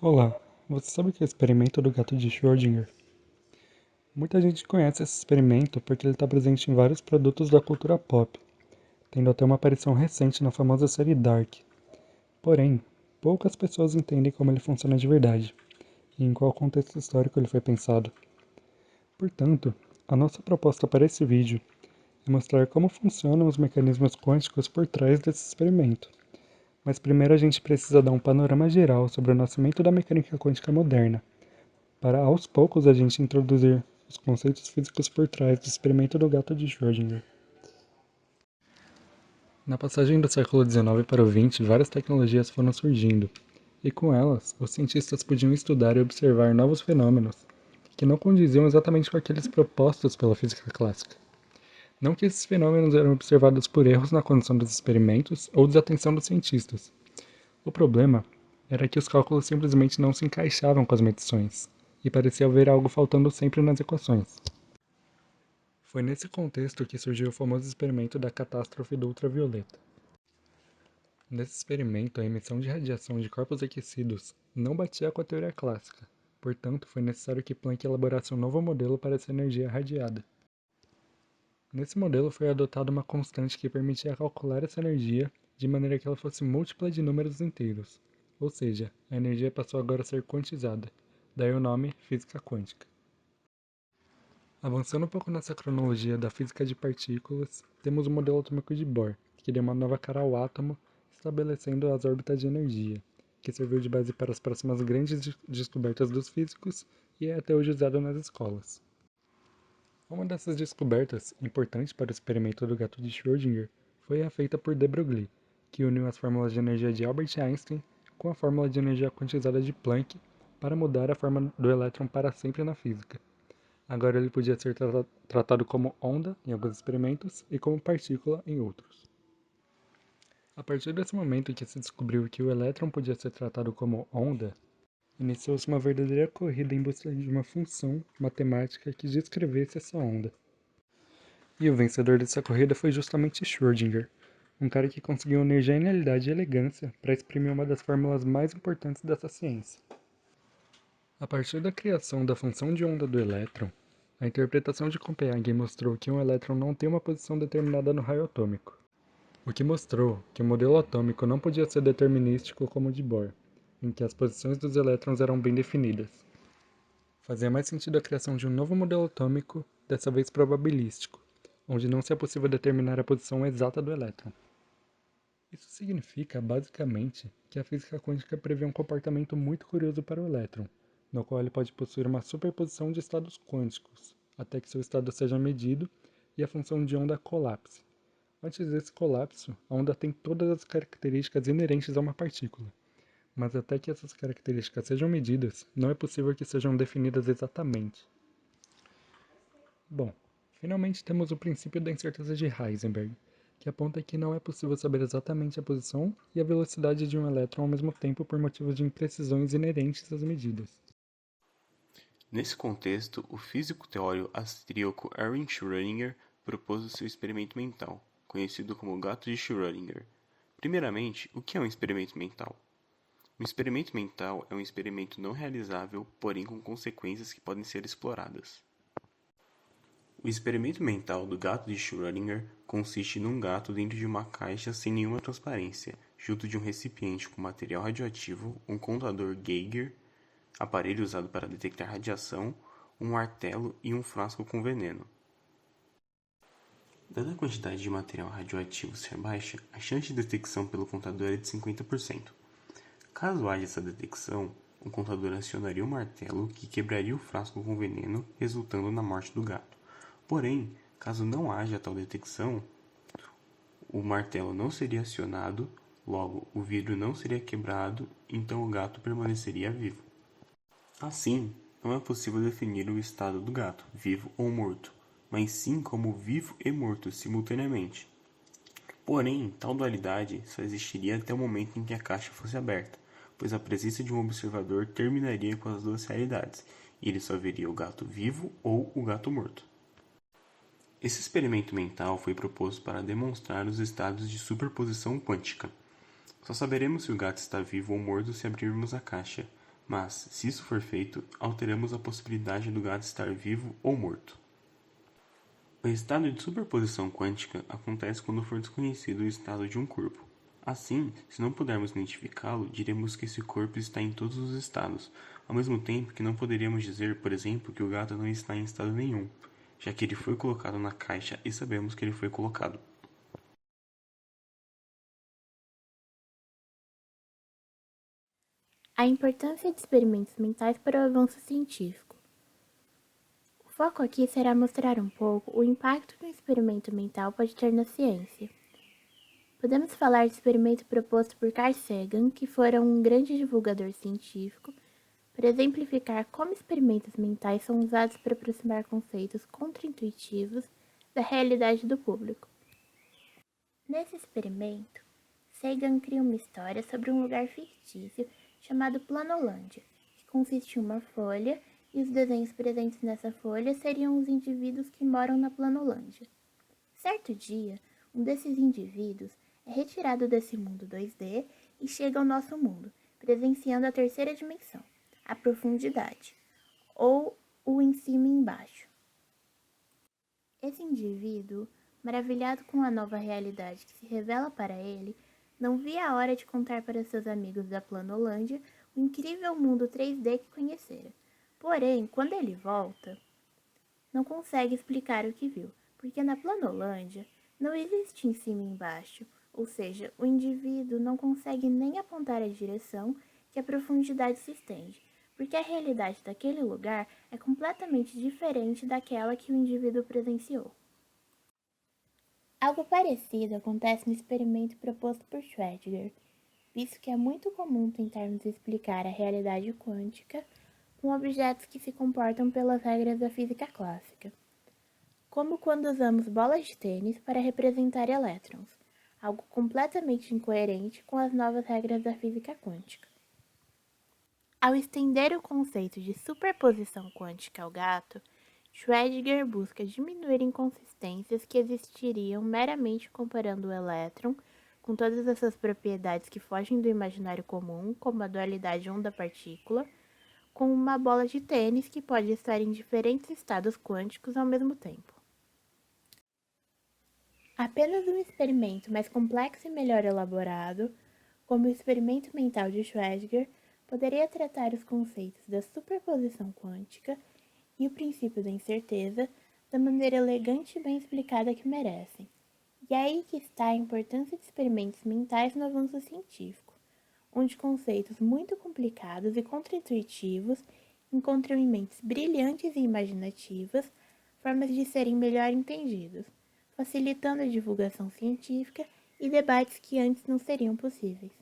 Olá, você sabe o que é o experimento do gato de Schrödinger? Muita gente conhece esse experimento porque ele está presente em vários produtos da cultura pop, tendo até uma aparição recente na famosa série Dark. Porém, poucas pessoas entendem como ele funciona de verdade e em qual contexto histórico ele foi pensado. Portanto, a nossa proposta para esse vídeo é mostrar como funcionam os mecanismos quânticos por trás desse experimento. Mas primeiro a gente precisa dar um panorama geral sobre o nascimento da mecânica quântica moderna, para aos poucos a gente introduzir os conceitos físicos por trás do experimento do gato de Schrödinger. Na passagem do século XIX para o XX, várias tecnologias foram surgindo, e com elas, os cientistas podiam estudar e observar novos fenômenos que não condiziam exatamente com aqueles propostos pela física clássica. Não que esses fenômenos eram observados por erros na condução dos experimentos ou desatenção dos cientistas. O problema era que os cálculos simplesmente não se encaixavam com as medições, e parecia haver algo faltando sempre nas equações. Foi nesse contexto que surgiu o famoso experimento da catástrofe do ultravioleta. Nesse experimento, a emissão de radiação de corpos aquecidos não batia com a teoria clássica, portanto, foi necessário que Planck elaborasse um novo modelo para essa energia radiada. Nesse modelo foi adotada uma constante que permitia calcular essa energia de maneira que ela fosse múltipla de números inteiros, ou seja, a energia passou agora a ser quantizada, daí o nome física quântica. Avançando um pouco nessa cronologia da física de partículas, temos o modelo atômico de Bohr, que deu uma nova cara ao átomo, estabelecendo as órbitas de energia, que serviu de base para as próximas grandes descobertas dos físicos e é até hoje usado nas escolas. Uma dessas descobertas, importante para o experimento do gato de Schrödinger, foi a feita por de Broglie, que uniu as fórmulas de energia de Albert Einstein com a fórmula de energia quantizada de Planck para mudar a forma do elétron para sempre na física. Agora ele podia ser tratado como onda em alguns experimentos e como partícula em outros. A partir desse momento em que se descobriu que o elétron podia ser tratado como onda, iniciou-se uma verdadeira corrida em busca de uma função matemática que descrevesse essa onda. E o vencedor dessa corrida foi justamente Schrödinger, um cara que conseguiu unir genialidade e elegância para exprimir uma das fórmulas mais importantes dessa ciência. A partir da criação da função de onda do elétron, a interpretação de Copenhague mostrou que um elétron não tem uma posição determinada no raio atômico, o que mostrou que o modelo atômico não podia ser determinístico como o de Bohr, em que as posições dos elétrons eram bem definidas. Fazia mais sentido a criação de um novo modelo atômico, dessa vez probabilístico, onde não seria possível determinar a posição exata do elétron. Isso significa, basicamente, que a física quântica prevê um comportamento muito curioso para o elétron, no qual ele pode possuir uma superposição de estados quânticos, até que seu estado seja medido e a função de onda colapse. Antes desse colapso, a onda tem todas as características inerentes a uma partícula, mas até que essas características sejam medidas, não é possível que sejam definidas exatamente. Bom, finalmente temos o princípio da incerteza de Heisenberg, que aponta que não é possível saber exatamente a posição e a velocidade de um elétron ao mesmo tempo por motivos de imprecisões inerentes às medidas. Nesse contexto, o físico teórico austríaco Erwin Schrödinger propôs o seu experimento mental, conhecido como gato de Schrödinger. Primeiramente, o que é um experimento mental? Um experimento mental é um experimento não realizável, porém com consequências que podem ser exploradas. O experimento mental do gato de Schrödinger consiste num gato dentro de uma caixa sem nenhuma transparência, junto de um recipiente com material radioativo, um contador Geiger, aparelho usado para detectar radiação, um martelo e um frasco com veneno. Dada a quantidade de material radioativo ser baixa, a chance de detecção pelo contador é de 50%. Caso haja essa detecção, o contador acionaria o martelo que quebraria o frasco com veneno, resultando na morte do gato. Porém, caso não haja tal detecção, o martelo não seria acionado, logo o vidro não seria quebrado, então o gato permaneceria vivo. Assim, não é possível definir o estado do gato, vivo ou morto, mas sim como vivo e morto simultaneamente. Porém, tal dualidade só existiria até o momento em que a caixa fosse aberta, pois a presença de um observador terminaria com as duas realidades, e ele só veria o gato vivo ou o gato morto. Esse experimento mental foi proposto para demonstrar os estados de superposição quântica. Só saberemos se o gato está vivo ou morto se abrirmos a caixa, Mas, se isso for feito, alteramos a possibilidade do gato estar vivo ou morto. O estado de superposição quântica acontece quando for desconhecido o estado de um corpo. Assim, se não pudermos identificá-lo, diremos que esse corpo está em todos os estados, ao mesmo tempo que não poderíamos dizer, por exemplo, que o gato não está em estado nenhum, já que ele foi colocado na caixa e sabemos que ele foi colocado. A importância de experimentos mentais para o avanço científico. O foco aqui será mostrar um pouco o impacto que um experimento mental pode ter na ciência. Podemos falar do experimento proposto por Carl Sagan, que fora um grande divulgador científico, para exemplificar como experimentos mentais são usados para aproximar conceitos contraintuitivos da realidade do público. Nesse experimento, Sagan cria uma história sobre um lugar fictício chamado Planolândia, que consiste em uma folha e os desenhos presentes nessa folha seriam os indivíduos que moram na Planolândia. Certo dia, um desses indivíduos é retirado desse mundo 2D e chega ao nosso mundo, presenciando a terceira dimensão, a profundidade, ou o em cima e embaixo. Esse indivíduo, maravilhado com a nova realidade que se revela para ele, não via a hora de contar para seus amigos da Planolândia o incrível mundo 3D que conhecera. Porém, quando ele volta, não consegue explicar o que viu, porque na Planolândia não existe em cima e embaixo, ou seja, o indivíduo não consegue nem apontar a direção que a profundidade se estende, porque a realidade daquele lugar é completamente diferente daquela que o indivíduo presenciou. Algo parecido acontece no experimento proposto por Schrödinger, visto que é muito comum tentarmos explicar a realidade quântica com objetos que se comportam pelas regras da física clássica, como quando usamos bolas de tênis para representar elétrons, algo completamente incoerente com as novas regras da física quântica. Ao estender o conceito de superposição quântica ao gato, Schrödinger busca diminuir inconsistências que existiriam meramente comparando o elétron, com todas essas propriedades que fogem do imaginário comum, como a dualidade onda-partícula, com uma bola de tênis que pode estar em diferentes estados quânticos ao mesmo tempo. Apenas um experimento mais complexo e melhor elaborado, como o experimento mental de Schrödinger, poderia tratar os conceitos da superposição quântica e o princípio da incerteza da maneira elegante e bem explicada que merecem. E é aí que está a importância de experimentos mentais no avanço científico, onde conceitos muito complicados e contraintuitivos encontram em mentes brilhantes e imaginativas formas de serem melhor entendidos, facilitando a divulgação científica e debates que antes não seriam possíveis.